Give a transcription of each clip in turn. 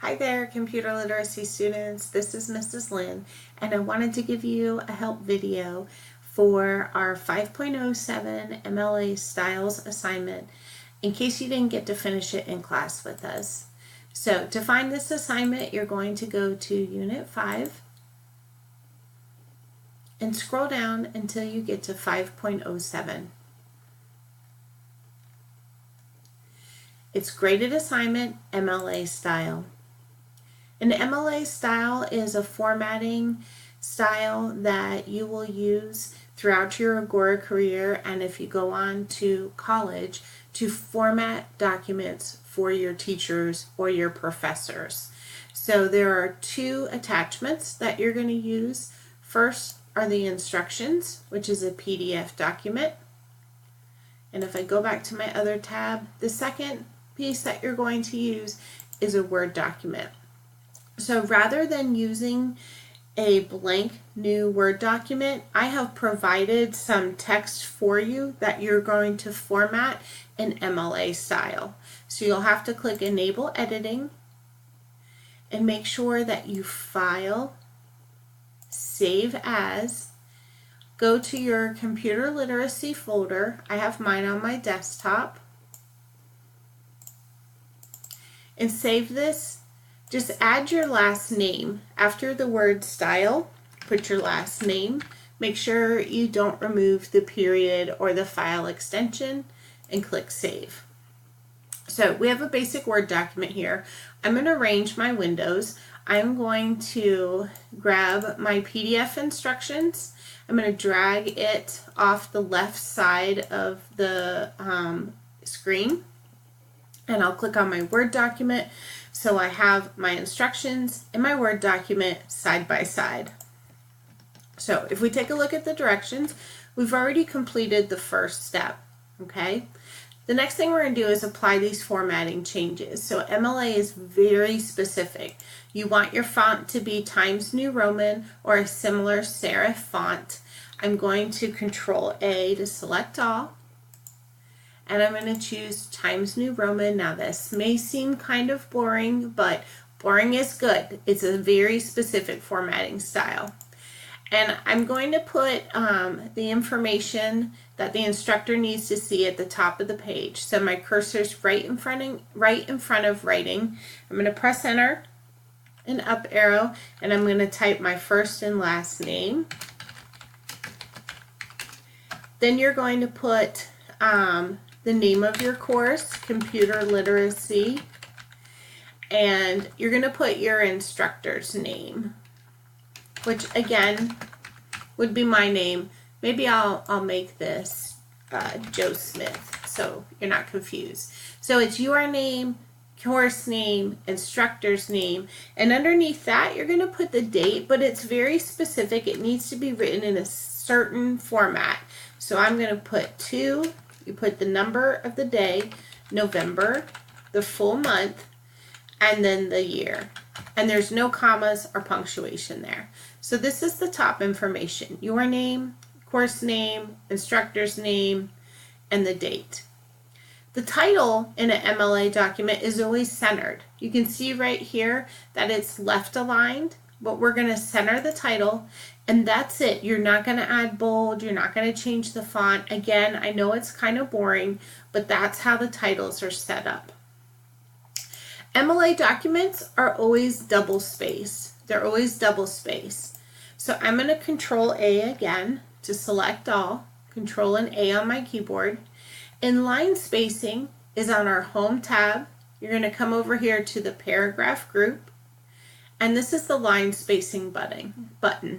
Hi there, computer literacy students. This is Mrs. Lynn, and I wanted to give you a help video for our 5.07 MLA Styles Assignment in case you didn't get to finish it in class with us. So to find this assignment, you're going to go to Unit 5 and scroll down until you get to 5.07. It's graded assignment, MLA style. An MLA style is a formatting style that you will use throughout your Agora career and if you go on to college to format documents for your teachers or your professors. So there are two attachments that you're going to use. First are the instructions, which is a PDF document. And if I go back to my other tab, the second piece that you're going to use is a Word document. So rather than using a blank new Word document, I have provided some text for you that you're going to format in MLA style. So you'll have to click Enable Editing and make sure that you File, Save As, go to your computer literacy folder. I have mine on my desktop, and save this. Just add your last name. After the word style, put your last name. Make sure you don't remove the period or the file extension and click Save. So we have a basic Word document here. I'm going to arrange my windows. I'm going to grab my PDF instructions. I'm going to drag it off the left side of the screen, and I'll click on my Word document. So I have my instructions and my Word document side by side. So if we take a look at the directions, we've already completed the first step, okay? The next thing we're going to do is apply these formatting changes. So MLA is very specific. You want your font to be Times New Roman or a similar serif font. I'm going to Control A to select all. And I'm going to choose Times New Roman. Now this may seem kind of boring, but boring is good. It's a very specific formatting style. And I'm going to put the information that the instructor needs to see at the top of the page. So my cursor's right in front of writing. I'm going to press Enter, an up arrow, and I'm going to type my first and last name. Then you're going to put the name of your course, computer literacy, and you're going to put your instructor's name, which again would be my name. Maybe I'll make this Joe Smith so you're not confused. So it's your name, course name, instructor's name, and underneath that you're going to put the date, but it's very specific. It needs to be written in a certain format. So I'm going to put 2. You put the number of the day, November, the full month, and then the year. And there's no commas or punctuation there. So this is the top information: your name, course name, instructor's name, and the date. The title in an MLA document is always centered. You can see right here that it's left aligned, but we're going to center the title, and that's it. You're not going to add bold. You're not going to change the font. Again, I know it's kind of boring, but that's how the titles are set up. MLA documents are always double spaced. They're always double spaced. So I'm going to Control A again to select all, Control and A on my keyboard. And line spacing is on our Home tab. You're going to come over here to the paragraph group, and this is the line spacing button.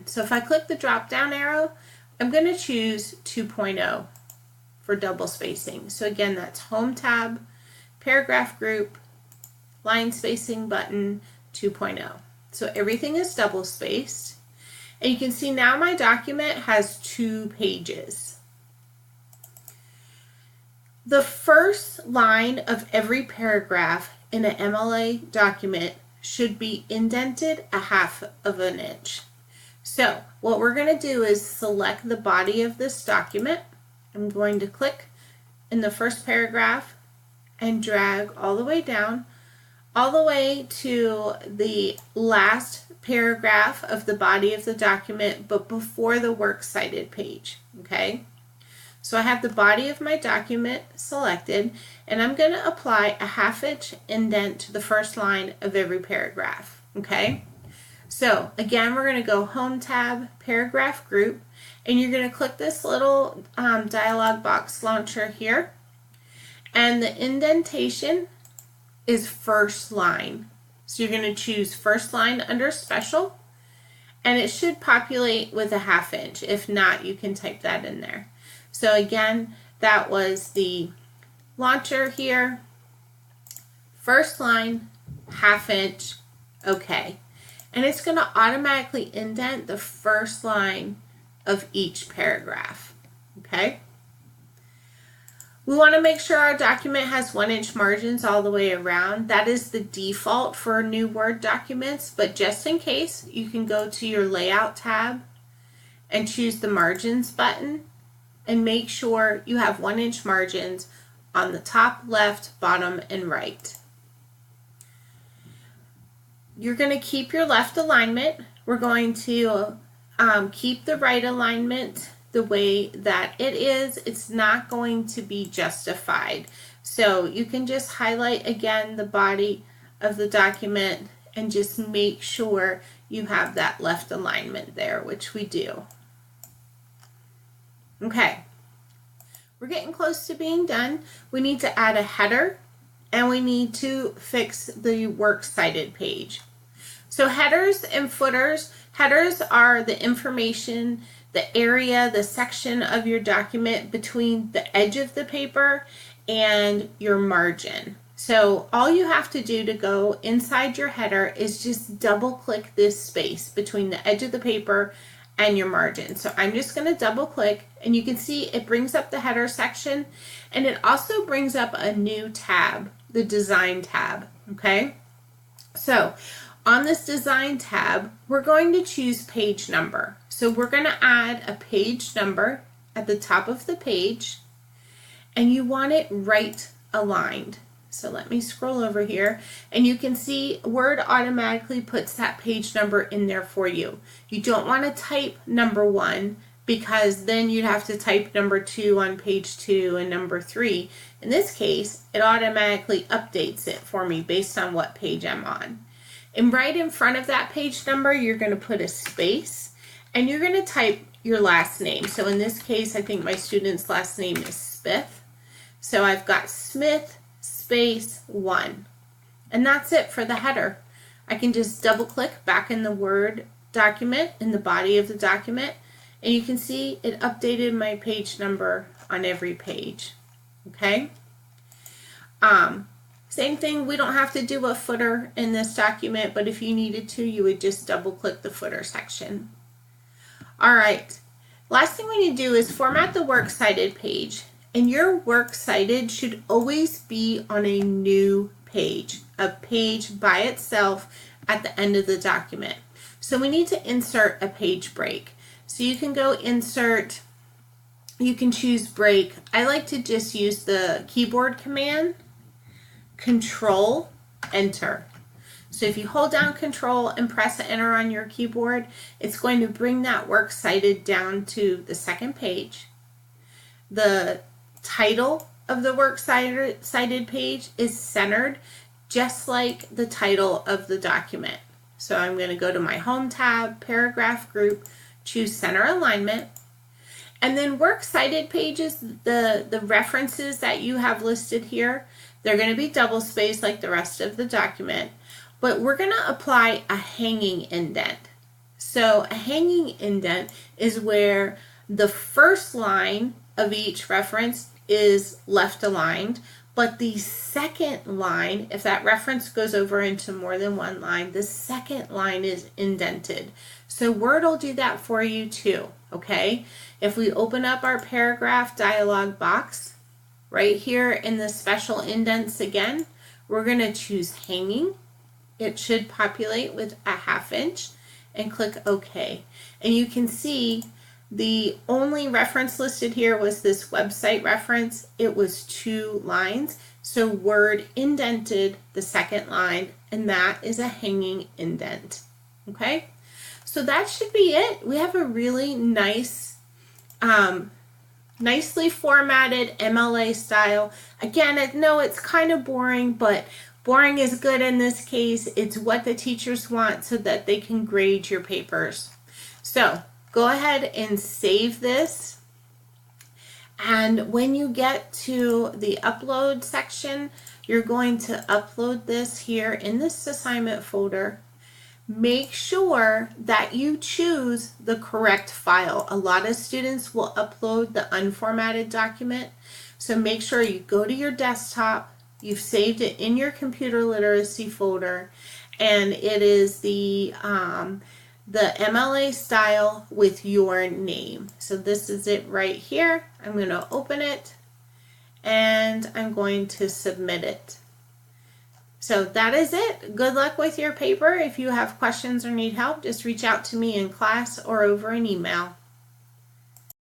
So if I click the drop down arrow, I'm going to choose 2.0 for double spacing. So again, that's Home tab, paragraph group, line spacing button, 2.0. So everything is double spaced. And you can see now my document has 2 pages. The first line of every paragraph in an MLA document should be indented 1/2 of an inch. So what we're going to do is select the body of this document. I'm going to click in the first paragraph and drag all the way down all the way to the last paragraph of the body of the document, but before the works cited page, okay? So I have the body of my document selected, and I'm going to apply a 1/2 inch indent to the first line of every paragraph, okay? So again, we're going to go Home tab, Paragraph Group, and you're going to click this little dialog box launcher here, and the indentation is first line. So you're going to choose first line under Special, and it should populate with a 1/2 inch. If not, you can type that in there. So again, that was the launcher here. First line, 1/2 inch, okay. And it's going to automatically indent the first line of each paragraph, okay? We want to make sure our document has 1 inch margins all the way around. That is the default for new Word documents, but just in case, you can go to your Layout tab and choose the Margins button and make sure you have 1 inch margins on the top, left, bottom, and right. You're going to keep your left alignment. We're going to keep the right alignment the way that it is. It's not going to be justified. So you can just highlight again the body of the document and just make sure you have that left alignment there, which we do. Okay, we're getting close to being done. We need to add a header, and we need to fix the works cited page. So headers and footers. Headers are the information, the area, the section of your document between the edge of the paper and your margin. So all you have to do to go inside your header is just double click this space between the edge of the paper and your margin. So I'm just going to double click, and you can see it brings up the header section, and it also brings up a new tab, the Design tab, okay? So on this Design tab, we're going to choose page number. So we're going to add a page number at the top of the page, and you want it right aligned. So let me scroll over here, and you can see Word automatically puts that page number in there for you. You don't want to type number 1, because then you'd have to type number 2 on page 2 and number 3. In this case, it automatically updates it for me based on what page I'm on. And right in front of that page number, you're going to put a space, and you're going to type your last name. So in this case, I think my student's last name is Smith. So I've got Smith space 1. And that's it for the header. I can just double click back in the Word document, in the body of the document, and you can see it updated my page number on every page. Okay? Same thing, we don't have to do a footer in this document, but if you needed to, you would just double click the footer section. All right, last thing we need to do is format the works cited page, and your works cited should always be on a new page, a page by itself at the end of the document. So we need to insert a page break. So you can go insert, you can choose break. I like to just use the keyboard command, Control, Enter. So if you hold down Control and press Enter on your keyboard, it's going to bring that works cited down to the second page. The title of the works cited page is centered just like the title of the document. So I'm going to go to my Home tab, Paragraph Group, choose Center Alignment, and then works cited pages, the references that you have listed here, they're going to be double spaced like the rest of the document, but we're going to apply a hanging indent. So a hanging indent is where the first line of each reference is left aligned, but the second line, if that reference goes over into more than one line, the second line is indented. So Word will do that for you too, okay? If we open up our paragraph dialog box, right here in the special indents again, we're going to choose hanging. It should populate with a 1/2 inch, and click OK. And you can see the only reference listed here was this website reference. It was 2 lines. So word indented the second line, and that is a hanging indent. Okay, so that should be it. We have a really nice, nicely formatted MLA style. Again, I know it's kind of boring, but boring is good in this case. It's what the teachers want so that they can grade your papers. So go ahead and save this. And when you get to the upload section, you're going to upload this here in this assignment folder. Make sure that you choose the correct file. A lot of students will upload the unformatted document. So make sure you go to your desktop, you've saved it in your computer literacy folder, and it is the MLA style with your name. So this is it right here. I'm going to open it and I'm going to submit it. So that is it. Good luck with your paper. If you have questions or need help, just reach out to me in class or over an email.